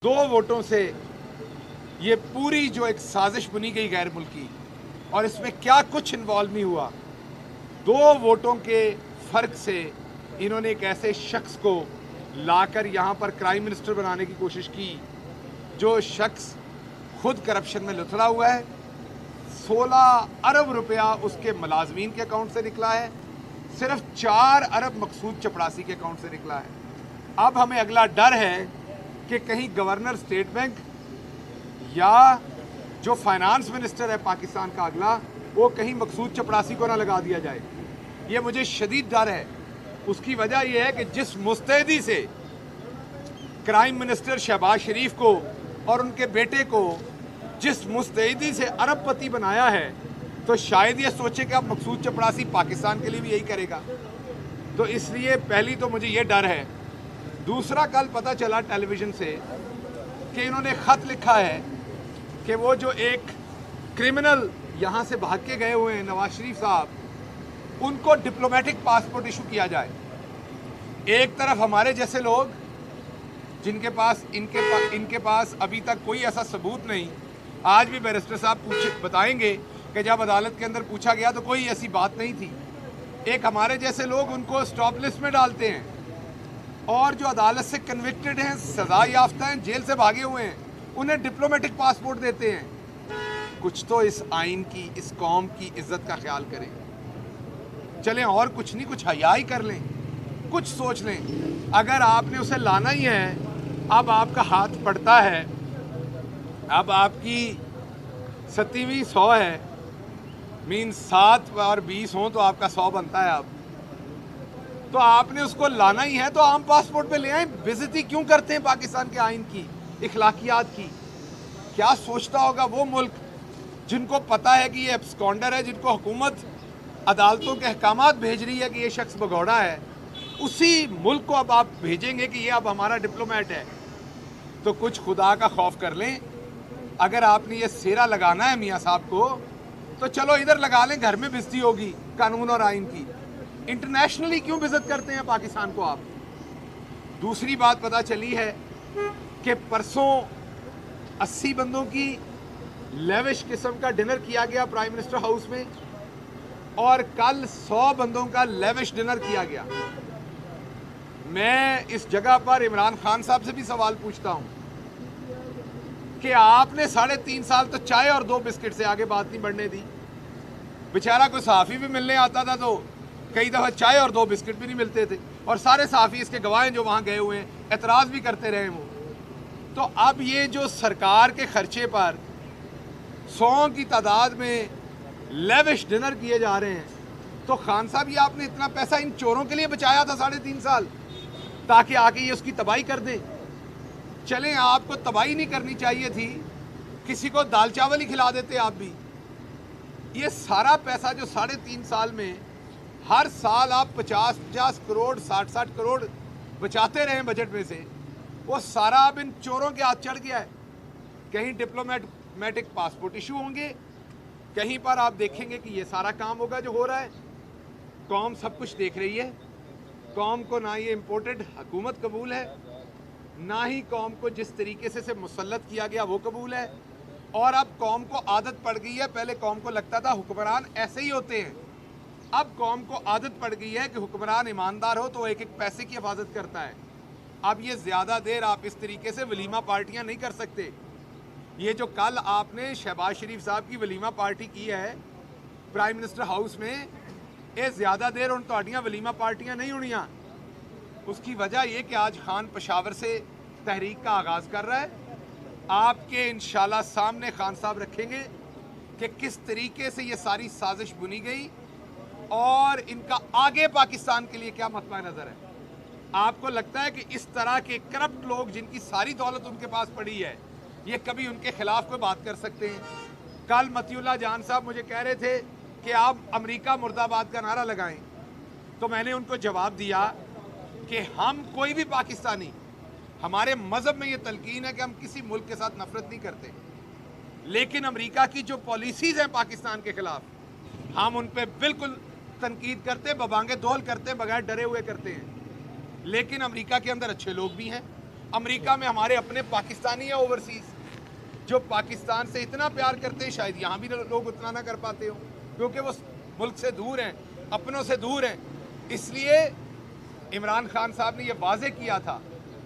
दो वोटों से ये पूरी जो एक साजिश बुनी गई गैर मुल्की, और इसमें क्या कुछ इन्वॉल्व नहीं हुआ। दो वोटों के फ़र्क से इन्होंने एक ऐसे शख्स को लाकर यहाँ पर प्राइम मिनिस्टर बनाने की कोशिश की जो शख्स खुद करप्शन में लुथड़ा हुआ है। 16 अरब रुपया उसके मुलाजमीन के अकाउंट से निकला है, सिर्फ 4 अरब मकसूद चपड़ासी के अकाउंट से निकला है। अब हमें अगला डर है कि कहीं गवर्नर स्टेट बैंक या जो फाइनेंस मिनिस्टर है पाकिस्तान का अगला, वो कहीं मकसूद चपड़ासी को ना लगा दिया जाए। ये मुझे शदीद डर है। उसकी वजह यह है कि जिस मुस्तैदी से क्राइम मिनिस्टर शहबाज शरीफ को और उनके बेटे को जिस मुस्तैदी से अरबपति बनाया है, तो शायद ये सोचे कि अब मकसूद चपड़ासी पाकिस्तान के लिए भी यही करेगा। तो इसलिए पहली तो मुझे ये डर है। दूसरा, कल पता चला टेलीविज़न से कि इन्होंने ख़त लिखा है कि वो जो एक क्रिमिनल यहाँ से भाग के गए हुए हैं नवाज शरीफ साहब, उनको डिप्लोमेटिक पासपोर्ट इशू किया जाए। एक तरफ हमारे जैसे लोग जिनके पास इनके पास अभी तक कोई ऐसा सबूत नहीं, आज भी बैरिस्टर साहब बताएंगे कि जब अदालत के अंदर पूछा गया तो कोई ऐसी बात नहीं थी। एक हमारे जैसे लोग उनको स्टॉप लिस्ट में डालते हैं, और जो अदालत से कन्विक्टेड हैं, सजा याफ्ता हैं, जेल से भागे हुए हैं, उन्हें डिप्लोमेटिक पासपोर्ट देते हैं। कुछ तो इस आइन की, इस कौम की इज्जत का ख्याल करें। चलें, और कुछ नहीं, कुछ हया ही कर लें, कुछ सोच लें। अगर आपने उसे लाना ही है, अब आपका हाथ पड़ता है, अब आपकी 7वीं 100 है, मीन 7 और 20 हो तो आपका 100 बनता है। अब तो आपने उसको लाना ही है तो आम पासपोर्ट पे ले आए। बेइज्जती क्यों करते हैं पाकिस्तान के आइन की, इखलाकियात की? क्या सोचता होगा वो मुल्क जिनको पता है कि ये एब्सकॉन्डर है, जिनको हुकूमत अदालतों के अहकामात भेज रही है कि ये शख्स भगौड़ा है, उसी मुल्क को अब आप भेजेंगे कि ये अब हमारा डिप्लोमेट है? तो कुछ खुदा का खौफ कर लें। अगर आपने ये सेरा लगाना है मियाँ साहब को, तो चलो इधर लगा लें, घर में बेइज्जती होगी कानून और आइन की। इंटरनेशनली क्यों बेइज्जत करते हैं पाकिस्तान को आप? दूसरी बात पता चली है कि परसों 80 बंदों की लेविश किस्म का डिनर किया गया प्राइम मिनिस्टर हाउस में, और कल 100 बंदों का लेविश डिनर किया गया। मैं इस जगह पर इमरान खान साहब से भी सवाल पूछता हूं कि आपने 3.5 साल तो चाय और 2 बिस्किट से आगे बात नहीं बढ़ने दी। बेचारा कोई सहाफ़ी भी मिलने आता था तो कई दफ़ा चाय और 2 बिस्किट भी नहीं मिलते थे, और सारे सहाफ़ी इसके गवाह हैं जो वहाँ गए हुए हैं, एतराज़ भी करते रहे वो। तो अब ये जो सरकार के खर्चे पर 100 की तादाद में लेविश डिनर किए जा रहे हैं, तो खान साहब ये आपने इतना पैसा इन चोरों के लिए बचाया था 3.5 साल, ताकि आके ये उसकी तबाही कर दें। चलें, आपको तबाही नहीं करनी चाहिए थी, किसी को दाल चावल ही खिला देते आप भी। ये सारा पैसा जो 3.5 साल में हर साल आप 50-50 करोड़ 60-60 करोड़ बचाते रहे बजट में से, वो सारा अब इन चोरों के हाथ चढ़ गया है। कहीं डिप्लोमेटिक पासपोर्ट इशू होंगे, कहीं पर आप देखेंगे कि ये सारा काम होगा जो हो रहा है। कौम सब कुछ देख रही है। कौम को ना ये इम्पोर्टेड हुकूमत कबूल है, ना ही कौम को जिस तरीके से मुसल्लत किया गया वो कबूल है। और अब कौम को आदत पड़ गई है, पहले कौम को लगता था हुक्मरान ऐसे ही होते हैं, अब कौम को आदत पड़ गई है कि हुक्मरान ईमानदार हो तो एक एक पैसे की हिफाजत करता है। अब ये ज़्यादा देर आप इस तरीके से वलीमा पार्टियां नहीं कर सकते। ये जो कल आपने शहबाज शरीफ साहब की वलीमा पार्टी की है प्राइम मिनिस्टर हाउस में, ये ज़्यादा देर उन तोड़ियाँ वलीमा पार्टियां नहीं होनियाँ। उसकी वजह ये कि आज खान पेशावर से तहरीक का आगाज़ कर रहा है। आपके इंशाल्लाह सामने खान साहब रखेंगे कि किस तरीके से ये सारी साजिश बुनी गई और इनका आगे पाकिस्तान के लिए क्या मतवा नज़र है। आपको लगता है कि इस तरह के करप्ट लोग जिनकी सारी दौलत उनके पास पड़ी है, ये कभी उनके खिलाफ कोई बात कर सकते हैं? कल मतियुल्लाह जान साहब मुझे कह रहे थे कि आप अमेरिका मुर्दाबाद का नारा लगाएं, तो मैंने उनको जवाब दिया कि हम कोई भी पाकिस्तानी, हमारे मज़हब में ये तलकीन है कि हम किसी मुल्क के साथ नफरत नहीं करते, लेकिन अमेरिका की जो पॉलिसीज़ हैं पाकिस्तान के खिलाफ, हम उन पर बिल्कुल तनकीद करते, बबांगे दोहल करते, बगैर डरे हुए करते हैं। लेकिन अमेरिका के अंदर अच्छे लोग भी हैं, امریکہ میں ہمارے اپنے پاکستانی ہیں اوورسیز جو پاکستان سے اتنا پیار کرتے ہیں، شاید یہاں بھی لوگ اتنا نہ کر پاتے ہوں کیونکہ وہ ملک سے دور ہیں، اپنوں سے دور ہیں۔ اس لیے عمران خان صاحب نے یہ واضح کیا تھا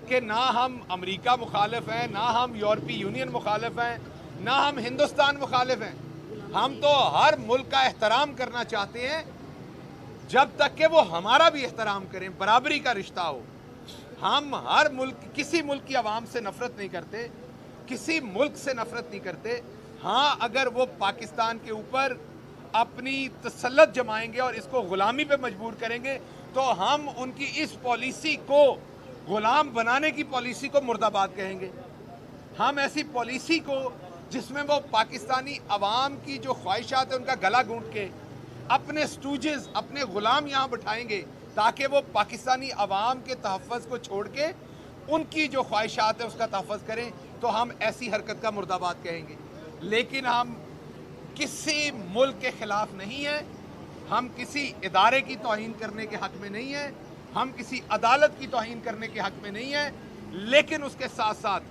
کہ نہ ہم امریکہ مخالف ہیں، نہ ہم یورپی یونین مخالف ہیں، نہ ہم ہندوستان مخالف ہیں۔ ہم تو ہر ملک کا احترام کرنا چاہتے ہیں جب تک کہ وہ ہمارا بھی احترام کریں، برابری کا رشتہ ہو۔ ہم ہر ملک، کسی ملک کی عوام سے نفرت نہیں کرتے، کسی ملک سے نفرت نہیں کرتے۔ ہاں، اگر وہ پاکستان کے اوپر اپنی تسلط جمائیں گے اور اس کو غلامی پہ مجبور کریں گے تو ہم ان کی اس پالیسی کو، غلام بنانے کی پالیسی کو مرد آباد کہیں گے۔ ہم ایسی پالیسی کو جس میں وہ پاکستانی عوام کی جو خواہشات ہیں ان کا گلا گھونٹ کے اپنے سٹوجز، اپنے غلام یہاں بٹھائیں گے تاکہ وہ پاکستانی عوام کے تحفظ کو چھوڑ کے ان کی جو خواہشات ہیں اس کا تحفظ کریں، تو ہم ایسی حرکت کا مرد آباد کہیں گے۔ لیکن ہم کسی ملک کے خلاف نہیں ہیں، ہم کسی ادارے کی توہین کرنے کے حق میں نہیں ہیں، ہم کسی عدالت کی توہین کرنے کے حق میں نہیں ہیں، لیکن اس کے ساتھ ساتھ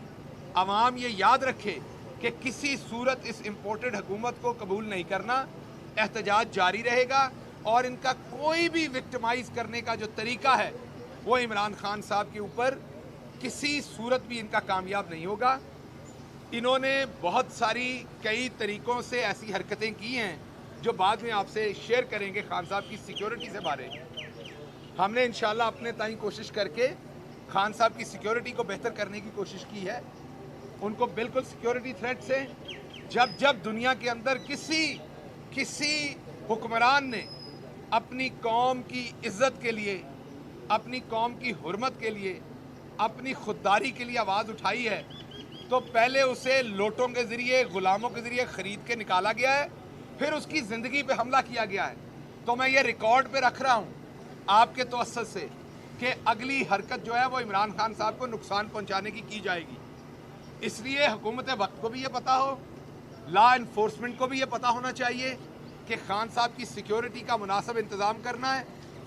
عوام یہ یاد رکھے کہ کسی صورت اس امپورٹڈ حکومت کو قبول نہیں کرنا۔ احتجاج جاری رہے گا اور ان کا کوئی بھی وکٹمائز کرنے کا جو طریقہ ہے وہ عمران خان صاحب کے اوپر کسی صورت بھی ان کا کامیاب نہیں ہوگا۔ انہوں نے بہت ساری کئی طریقوں سے ایسی حرکتیں کی ہیں جو بعد میں آپ سے شیئر کریں گے۔ خان صاحب کی سیکیورٹی سے بارے ہم نے انشاءاللہ اپنے تائیں کوشش کر کے خان صاحب کی سیکیورٹی کو بہتر کرنے کی کوشش کی ہے۔ ان کو بالکل سیکیورٹی تھریٹ سے جب دنیا کے اندر کسی حکمران نے اپنی قوم کی عزت کے لیے، اپنی قوم کی حرمت کے لیے، اپنی خودداری کے لیے آواز اٹھائی ہے تو پہلے اسے لوٹوں کے ذریعے، غلاموں کے ذریعے خرید کے نکالا گیا ہے، پھر اس کی زندگی پہ حملہ کیا گیا ہے۔ تو میں یہ ریکارڈ پہ رکھ رہا ہوں آپ کے توسط سے کہ اگلی حرکت جو ہے وہ عمران خان صاحب کو نقصان پہنچانے کی جائے گی۔ اس لیے حکومت وقت کو بھی یہ پتا ہو، لا انفورسمنٹ کو بھی یہ پتا ہونا چاہیے کہ خان صاحب کی سیکیورٹی کا مناسب انتظام کرنا ہے۔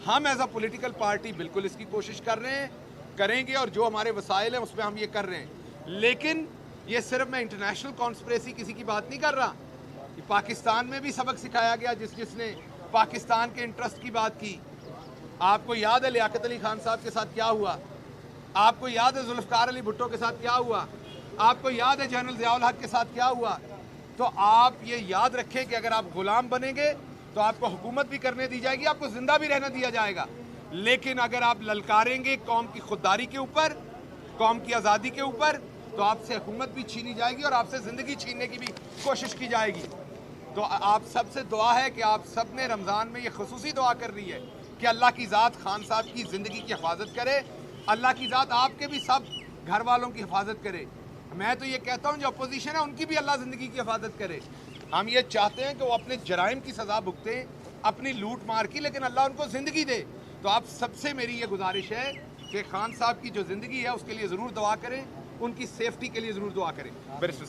ہم ایز اے پولیٹیکل پارٹی بالکل اس کی کوشش کر رہے ہیں، کریں گے، اور جو ہمارے وسائل ہیں اس پہ ہم یہ کر رہے ہیں۔ لیکن یہ صرف میں انٹرنیشنل کانسپریسی کسی کی بات نہیں کر رہا، پاکستان میں بھی سبق سکھایا گیا جس نے پاکستان کے انٹرسٹ کی بات کی۔ آپ کو یاد ہے لیاقت علی خان صاحب کے ساتھ کیا ہوا، آپ کو یاد ہے ذوالفقار علی بھٹو کے ساتھ کیا ہوا، آپ کو یاد ہے جنرل ضیاء الحق کے ساتھ کیا ہوا۔ تو آپ یہ یاد رکھیں کہ اگر آپ غلام بنیں گے تو آپ کو حکومت بھی کرنے دی جائے گی، آپ کو زندہ بھی رہنا دیا جائے گا، لیکن اگر آپ للکاریں گے قوم کی خودداری کے اوپر، قوم کی آزادی کے اوپر، تو آپ سے حکومت بھی چھینی جائے گی اور آپ سے زندگی چھیننے کی بھی کوشش کی جائے گی۔ تو آپ سب سے دعا ہے کہ آپ سب نے رمضان میں یہ خصوصی دعا کر رہی ہے کہ اللہ کی ذات خان صاحب کی زندگی کی حفاظت کرے، اللہ کی ذات آپ کے بھی سب گھر والوں کی حفاظت کرے۔ میں تو یہ کہتا ہوں جو اپوزیشن ہے ان کی بھی اللہ زندگی کی حفاظت کرے۔ ہم یہ چاہتے ہیں کہ وہ اپنے جرائم کی سزا بھگتیں، اپنی لوٹ مار کی، لیکن اللہ ان کو زندگی دے۔ تو آپ سب سے میری یہ گزارش ہے کہ خان صاحب کی جو زندگی ہے اس کے لیے ضرور دعا کریں، ان کی سیفٹی کے لیے ضرور دعا کریں۔